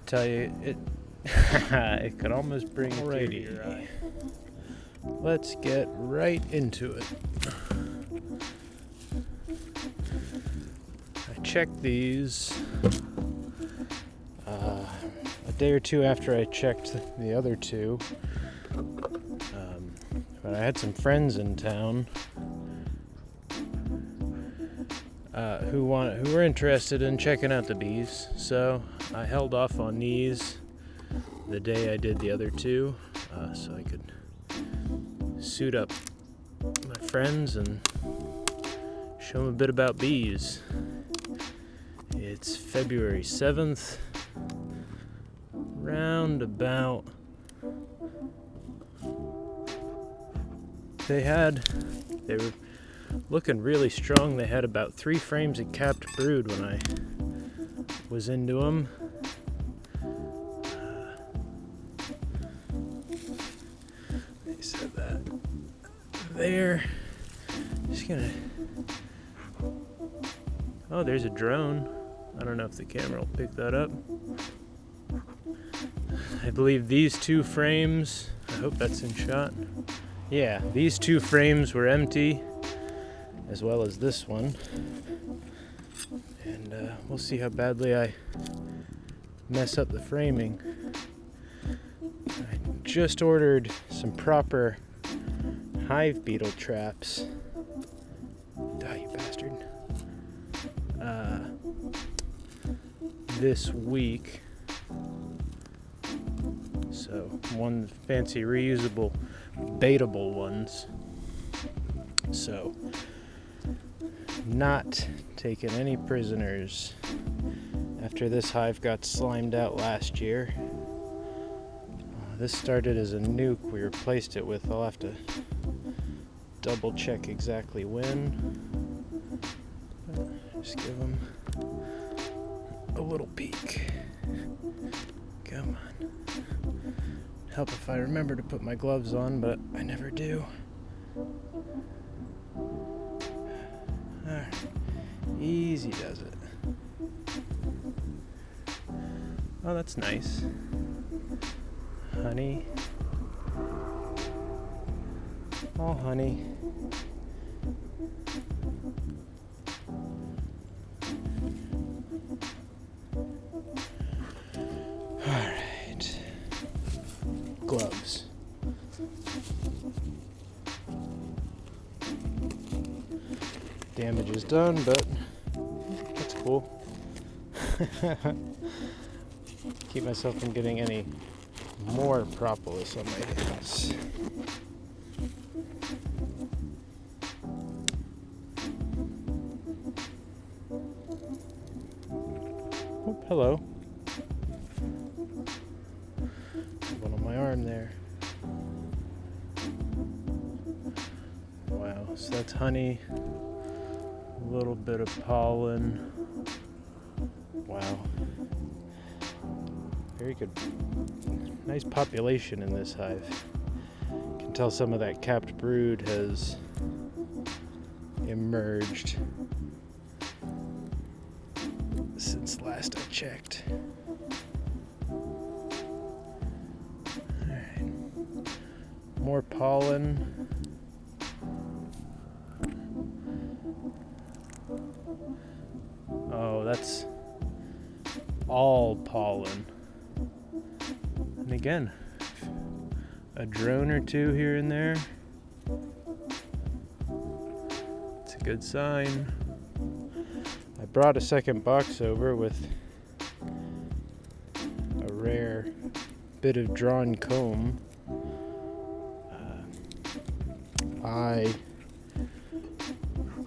tell you, it could almost bring a tear to your eye. Let's get right into it. I checked these a day or two after I checked the other two. But I had some friends in town who were interested in checking out the bees, so I held off on these the day I did the other two, so I could suit up my friends and show them a bit about bees. It's February 7th, round about. They were looking really strong. They had about 3 frames of capped brood when I was into them. They said that there. Just gonna. Oh, there's a drone. I don't know if the camera will pick that up. I believe these 2 frames, I hope that's in shot. Yeah, these 2 frames were empty, as well as this one. And we'll see how badly I mess up the framing. I just ordered some proper hive beetle traps. Die, you bastard. This week. So, one fancy reusable baitable ones. So, not taking any prisoners after this hive got slimed out last year. This started as a nuke. We replaced it with, I'll have to double check exactly when. Just give them a little peek. Come on. Help if I remember to put my gloves on, but I never do. Alright. Easy does it. Oh, that's nice. Honey. Oh, honey. Alright. Gloves. Damage is done, but that's cool. Keep myself from getting any more propolis on my hands. Oh, hello. One on my arm there. Wow, so that's honey, a little bit of pollen. Wow. Very good. Nice population in this hive. You can tell some of that capped brood has emerged since last I checked. Alright. More pollen. Oh, that's all pollen. And again, a drone or two here and there. It's a good sign. I brought a second box over with a rare bit of drawn comb. I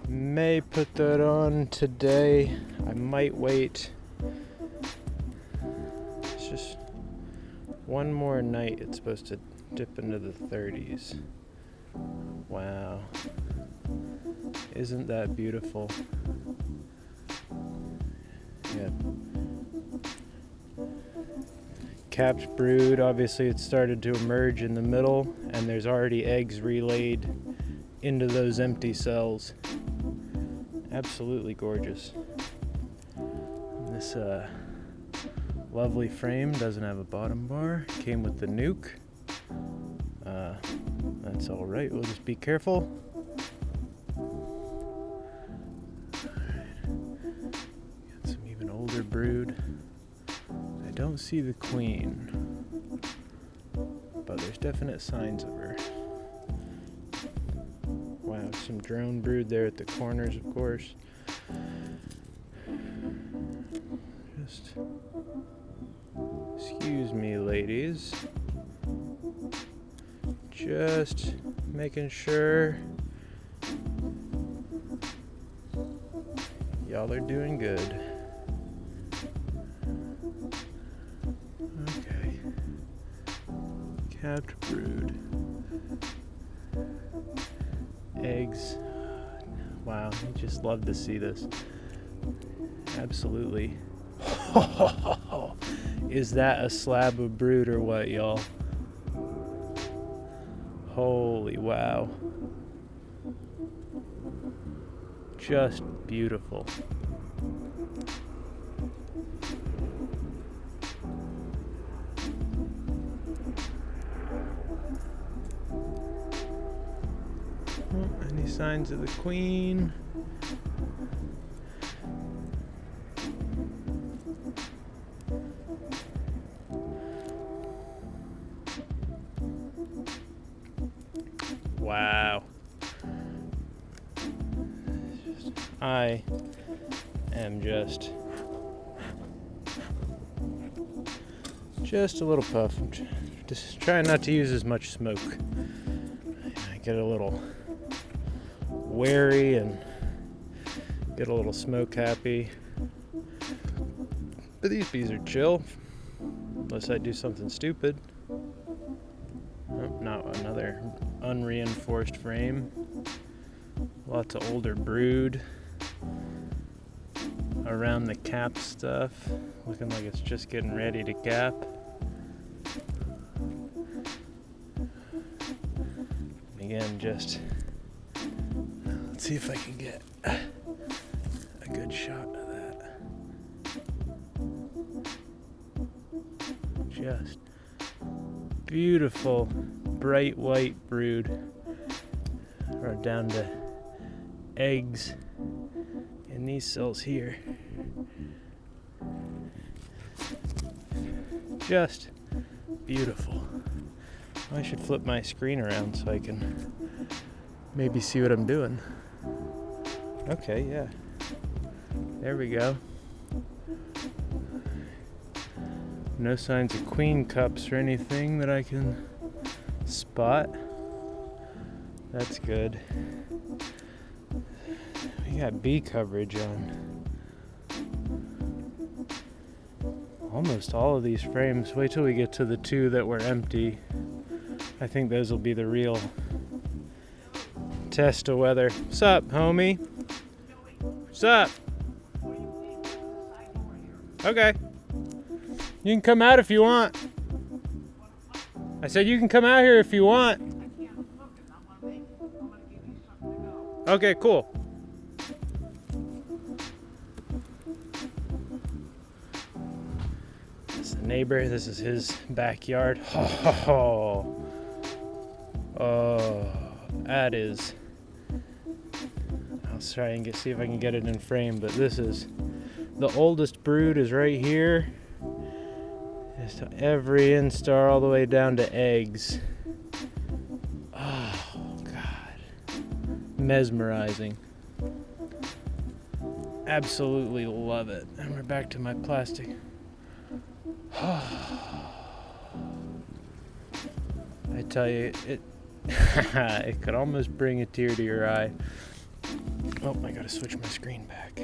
may put that on today. I might wait. It's just one more night. It's supposed to dip into the 30s. Wow. Isn't that beautiful? Yeah. Capped brood, obviously it started to emerge in the middle, and there's already eggs relayed into those empty cells. Absolutely gorgeous. And this Lovely frame, doesn't have a bottom bar. Came with the nuke. That's all right, we'll just be careful. Got some even older brood. I don't see the queen, but there's definite signs of her. Wow, some drone brood there at the corners, of course. Just, excuse me, ladies. Just making sure y'all are doing good. Okay. Capped brood. Eggs. Wow, I just love to see this. Absolutely. Is that a slab of brood or what, y'all? Holy wow. Just beautiful. Any signs of the queen? Wow. I am just a little puff. I'm just trying not to use as much smoke. I get a little wary and get a little smoke happy. But these bees are chill, unless I do something stupid. Oh, not another unreinforced frame. Lots of older brood around the cap stuff, looking like it's just getting ready to cap. Again, just let's see if I can get a good shot of that. Just beautiful bright white brood, or down to eggs in these cells here. Just beautiful. I should flip my screen around so I can maybe see what I'm doing. Okay, yeah. There we go. No signs of queen cups or anything that I can spot. That's good. We got bee coverage on almost all of these frames. Wait till we get to the two that were empty. I think those will be the real test of whether. What's up, homie? What's up? Okay. You can come out if you want. I said you can come out here if you want. Okay, cool. This is the neighbor. This is his backyard. Oh, that is. I'll try and see if I can get it in frame. But this is the oldest brood is right here. Just every instar all the way down to eggs. Oh God, mesmerizing. Absolutely love it. And we're back to my plastic. I tell you, it it could almost bring a tear to your eye. Oh, I gotta switch my screen back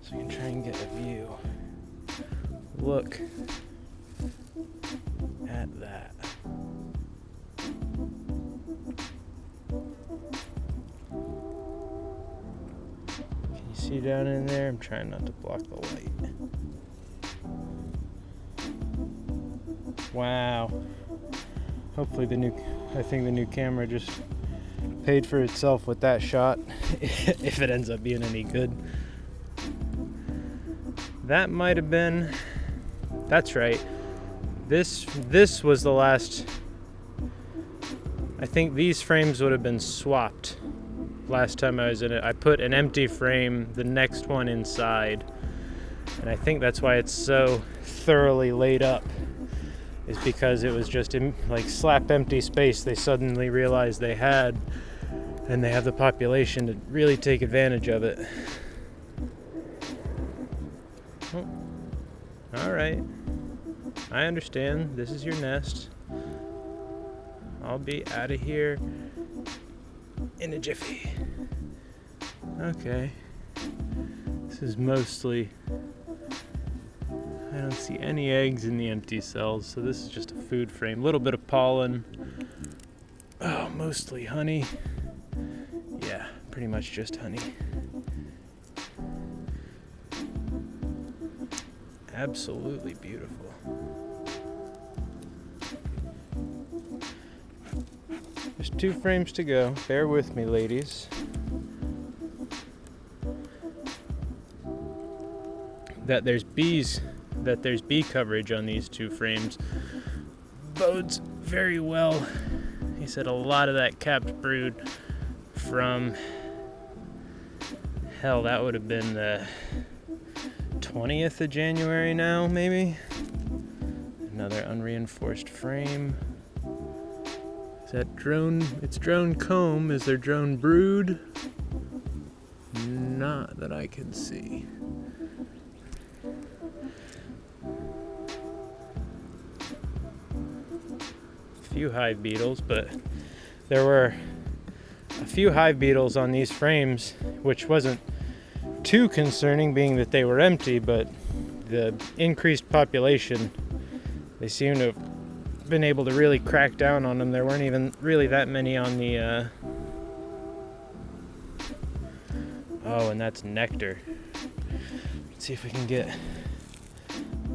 so I can try and get a view. Look at that. Can you see down in there? I'm trying not to block the light. Wow. Hopefully I think the new camera just paid for itself with that shot, if it ends up being any good. That might have been That's right. This was the last. I think these frames would have been swapped last time I was in it. I put an empty frame, the next one inside, and I think that's why it's so thoroughly laid up, is because it was just in like slap empty space they suddenly realized they had, and they have the population to really take advantage of it. Oh. All right, I understand. This is your nest. I'll be out of here in a jiffy. Okay. This is mostly, I don't see any eggs in the empty cells, so this is just a food frame. A little bit of pollen. Oh, mostly honey. Yeah, pretty much just honey. Absolutely beautiful. There's 2 frames to go. Bear with me, ladies. That there's bee coverage on these 2 frames bodes very well. He said a lot of that capped brood from, hell, that would have been the 20th of January now, maybe. Another unreinforced frame. Is that drone? It's drone comb. Is there drone brood? Not that I can see. A few hive beetles, but there were a few hive beetles on these frames, which wasn't too concerning, being that they were empty, but the increased population, they seem to have been able to really crack down on them. There weren't even really that many on the oh, and that's nectar. Let's see if we can get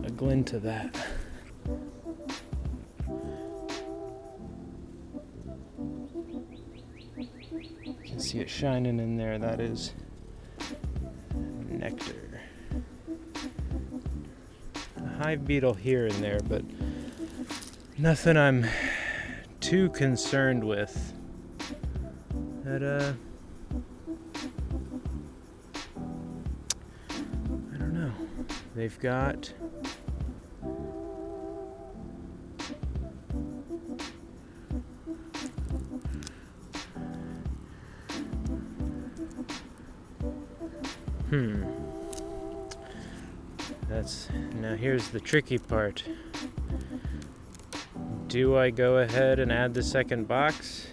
a glint of that. You can see it shining in there. That is nectar. A hive beetle here and there, but nothing I'm too concerned with. That I don't know. They've got now here's the tricky part. Do I go ahead and add the second box?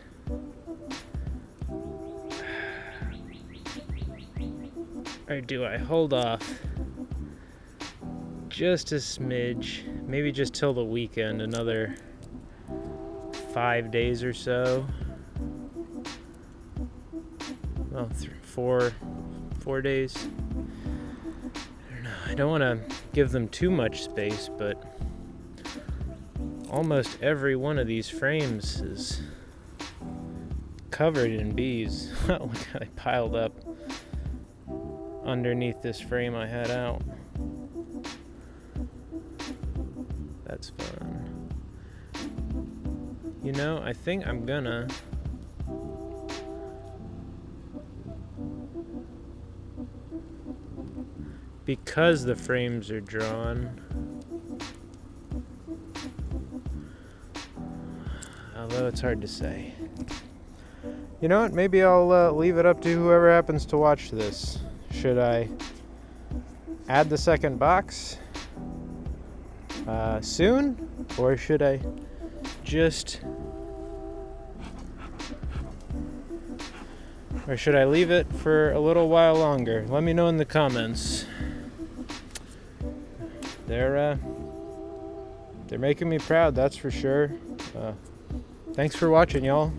Or do I hold off just a smidge, maybe just till the weekend, another 5 days or so? Well, 4 days. I don't know. I don't want to give them too much space, but almost every one of these frames is covered in bees. Look how they piled up underneath this frame I had out. That's fun. You know, I think I'm gonna because the frames are drawn, although it's hard to say. You know what? Maybe I'll leave it up to whoever happens to watch this. Should I add the second box soon, or should I just, or should I leave it for a little while longer? Let me know in the comments. They're making me proud, that's for sure. Thanks for watching, y'all.